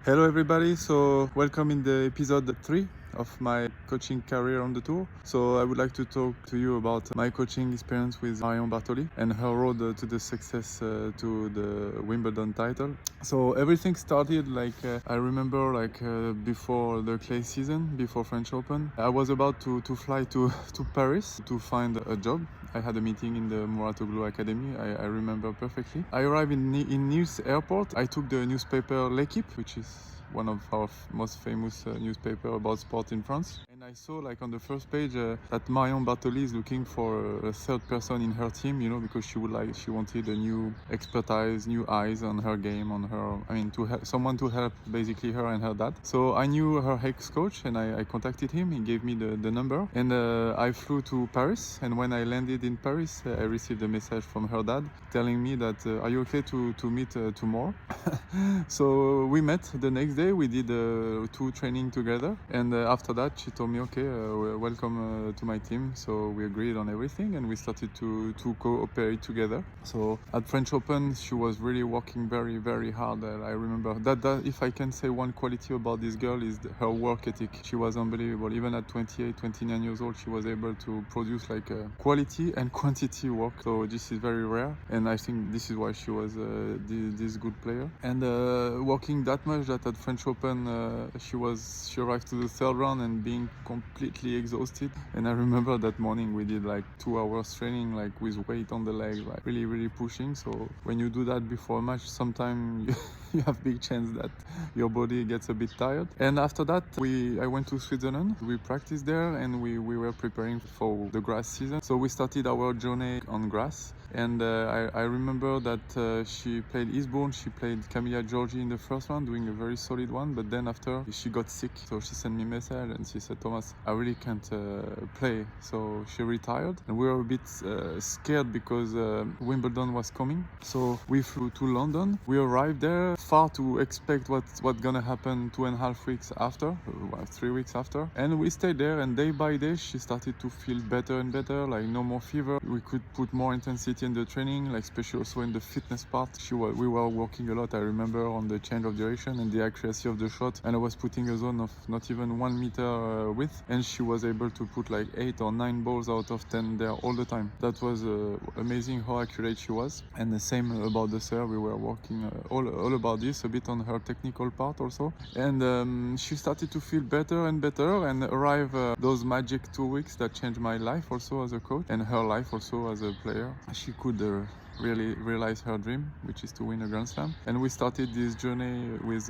Hello everybody, so welcome in the episode 3 of my coaching career on the tour. So I would like to talk to you about my coaching experience with Marion Bartoli and her road to the success to the Wimbledon title. So everything started I remember before the clay season, before French Open. I was about to fly to Paris to find a job. I had a meeting in the Muratoglu Academy, I remember perfectly. I arrived in Nice airport. I took the newspaper L'Equipe, which is one of our most famous newspaper about sport in France. And I saw on the first page that Marion Bartoli is looking for a third person in her team, because she wanted a new expertise, new eyes on her game, to help someone to help basically her and her dad. So I knew her ex-coach and I contacted him. He gave me the number and I flew to Paris. And when I landed in Paris, I received a message from her dad telling me that are you okay to meet tomorrow? So we met the next day. We did 2 training together, and after that she told me, okay, welcome to my team. So we agreed on everything and we started to cooperate together. So at French Open she was really working very, very hard. I remember that if I can say one quality about this girl is her work ethic. She was unbelievable. Even at 28, 29 years old, she was able to produce quality and quantity work. So this is very rare, and I think this is why she was this good player. And working that much that at French Open she arrived to the third round and being completely exhausted. And I remember that morning we did 2 hours training with weight on the leg, really, really pushing. So when you do that before a match, sometimes you have big chance that your body gets a bit tired. And after that I went to Switzerland. We practiced there and we were preparing for the grass season. So we started our journey on grass. And I remember that she played Eastbourne, she played Camilla Giorgi in the first round, doing a very solid one. But then after, she got sick. So she sent me a message and she said, Thomas, I really can't play. So she retired. And we were a bit scared because Wimbledon was coming. So we flew to London. We arrived there far to expect what's gonna happen 2.5 weeks after, 3 weeks after. And we stayed there, and day by day she started to feel better and better, no more fever. We could put more intensity in the training, especially also in the fitness part. We were working a lot, I remember, on the change of direction and the accuracy of the shot. And I was putting a zone of not even 1 meter width, and she was able to put 8 or 9 balls out of 10 there all the time. That was amazing how accurate she was. And the same about the serve. We were working all about this, a bit on her technical part also. And she started to feel better and better, and arrive those magic 2 weeks that changed my life also as a coach and her life also as a player. She could really realize her dream, which is to win a Grand Slam. And we started this journey with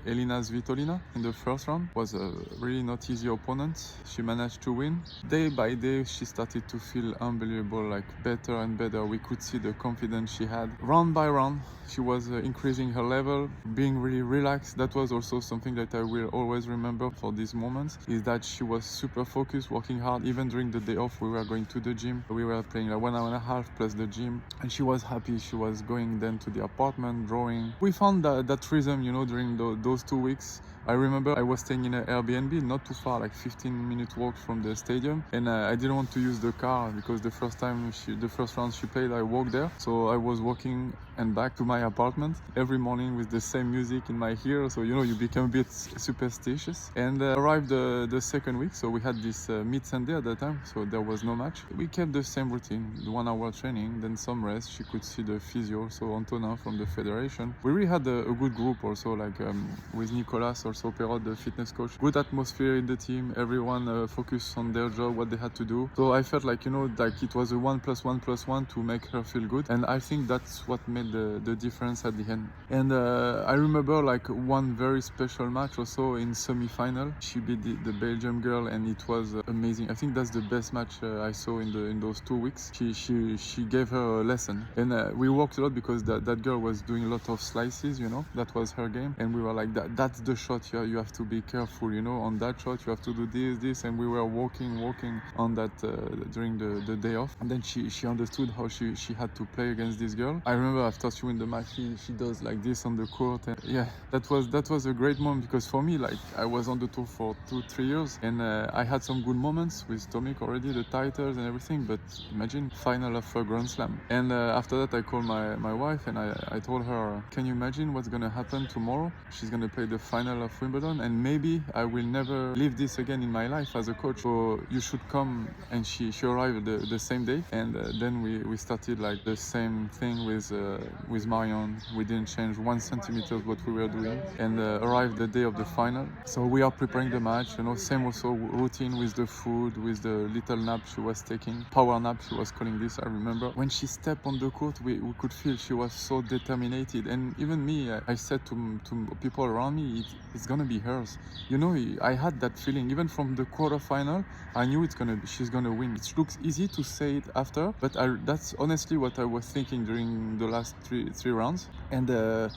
Elina Svitolina in the first round. It was a really not easy opponent. She managed to win. Day by day she started to feel unbelievable, better and better. We could see the confidence she had. Round by round she was increasing her level, being really relaxed. That was also something that I will always remember for these moments, is that she was super focused, working hard. Even during the day off we were going to the gym. We were playing 1 hour and a half plus the gym. And she was happy. She was going then to the apartment, drawing. We found that rhythm, during those 2 weeks. I remember I was staying in an Airbnb, not too far, 15-minute walk from the stadium. And I didn't want to use the car because the first round she played, I walked there. So I was walking and back to my apartment every morning with the same music in my ear. So, you become a bit superstitious. And arrived the second week. So we had this mid-Sunday at that time. So there was no match. We kept the same routine, the 1 hour training, then some rest. She could see the physio, so Antonin from the federation. We really had a good group also, with Nicolas also Perrot, the fitness coach. Good atmosphere in the team. Everyone focused on their job, what they had to do. So I felt it was a 1 + 1 + 1 to make her feel good. And I think that's what made the difference at the end. And I remember one very special match also in semi-final. She beat the Belgium girl, and it was amazing. I think that's the best match I saw in those 2 weeks. She gave her a lesson. And we worked a lot because that girl was doing a lot of slices, that was her game. And we were that's the shot you have to be careful, you know, on that shot you have to do this, and we were walking on that during the day off, and then she understood how she had to play against this girl. I remember after she win the match, she does like this on the court, and yeah, that was a great moment, because for me, like, I was on the tour for 2-3 years, and I had some good moments with Tomic already, the titles and everything, but imagine final of a Grand Slam. And after that I called my wife, and I told her, can you imagine what's gonna happen tomorrow? She's gonna play the final of Wimbledon, and maybe I will never live this again in my life as a coach, so you should come. And she arrived the same day, and then we started like the same thing with Marion. We didn't change 1 centimeter what we were doing, and arrived the day of the final. So we are preparing the match, you know, same also routine with the food, with the little nap she was taking, power nap she was calling this. I remember when she stepped on the court, we could feel she was so determined, and even me, I said to people around me, it's gonna be hers, you know. I had that feeling even from the quarterfinal. I knew she's gonna win. It looks easy to say it after, but that's honestly what I was thinking during the last three rounds. And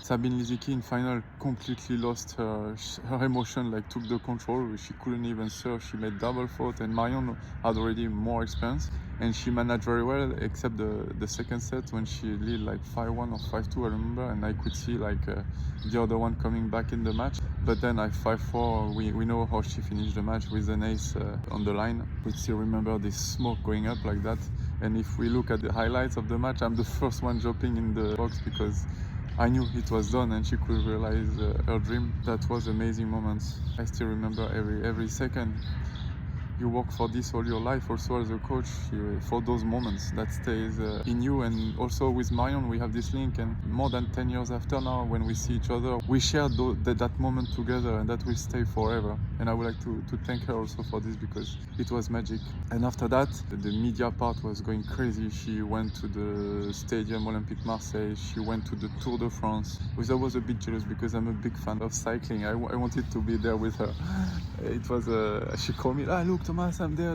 Sabine Lisicki in final completely lost her emotion, like took the control. She couldn't even serve. She made double fault, and Marion had already more experience, and she managed very well, except the second set when she lead like 5-1 or 5-2, I remember, and I could see like the other one coming back in the match. But then at 5-4, we know how she finished the match with an ace on the line. We still remember this smoke going up like that. And if we look at the highlights of the match, I'm the first one jumping in the box, because I knew it was done and she could realize her dream. That was amazing moments. I still remember every second. You work for this all your life, also as a coach, for those moments that stays in you. And also with Marion, we have this link, and more than 10 years after now, when we see each other, we share that moment together, and that will stay forever. And I would like to thank her also for this, because it was magic. And after that, the media part was going crazy. She went to the Stadium Olympique Marseille, she went to the Tour de France, which I was a bit jealous, because I'm a big fan of cycling. I wanted to be there with her. It was she called me, look Thomas, I'm there.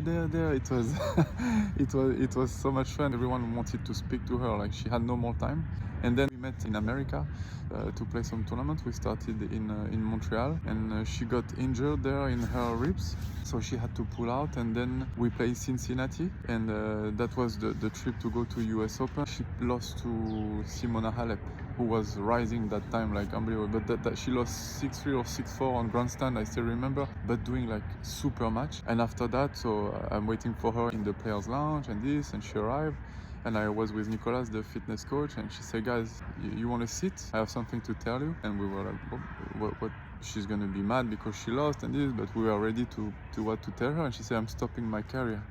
It was it was so much fun. Everyone wanted to speak to her, like she had no more time. And then we met in America to play some tournament. We started in Montreal, and she got injured there in her ribs, so she had to pull out. And then we played Cincinnati, and that was the trip to go to US Open. She lost to Simona Halep, who was rising that time like unbelievable, but that she lost 6-3 or 6-4 on grandstand, I still remember, but doing like super match. And after that, so I'm waiting for her in the players lounge and she arrived, and I was with Nicolas, the fitness coach, and she said, guys, you want to sit? I have something to tell you. And we were like, what? She's gonna be mad because she lost and this, but we were ready to what to tell her. And she said, I'm stopping my career.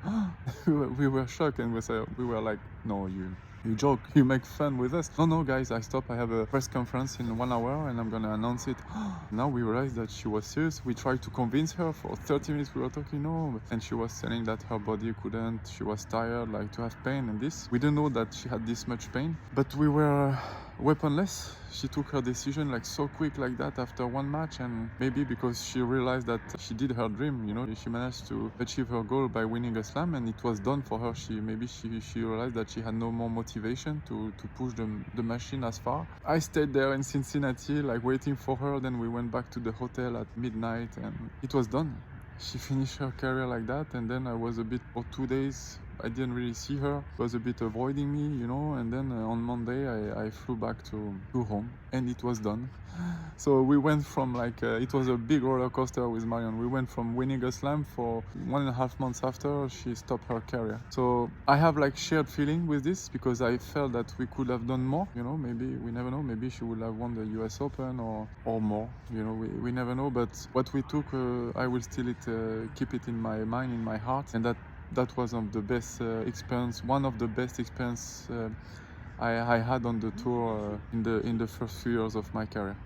we were shocked, and we were like, no, you joke, you make fun with us. No, guys, I stop. I have a press conference in 1 hour, and I'm gonna announce it. Now we realized that she was serious. We tried to convince her for 30 minutes. We were talking, no, and she was saying that her body couldn't. She was tired, like to have pain and this. We didn't know that she had this much pain, but we were weaponless. She took her decision like so quick like that after one match, and maybe because she realized that she did her dream, you know, she managed to achieve her goal by winning a slam, and it was done for her. She realized that she had no more motivation to push the machine as far. I stayed there in Cincinnati, like waiting for her. Then we went back to the hotel at midnight, and it was done. She finished her career like that, and then I was a bit for 2 days. I didn't really see her. She was a bit avoiding me, you know, and then on Monday I flew back to home, and it was done. So we went from like, it was a big roller coaster with Marion. We went from winning a slam for 1.5 months after she stopped her career. So I have like shared feeling with this, because I felt that we could have done more, you know, maybe, we never know, maybe she would have won the US Open or more, you know, we never know. But what we took, I will still keep it in my mind, in my heart, and that was one of the best experience I had on the tour in the first few years of my career.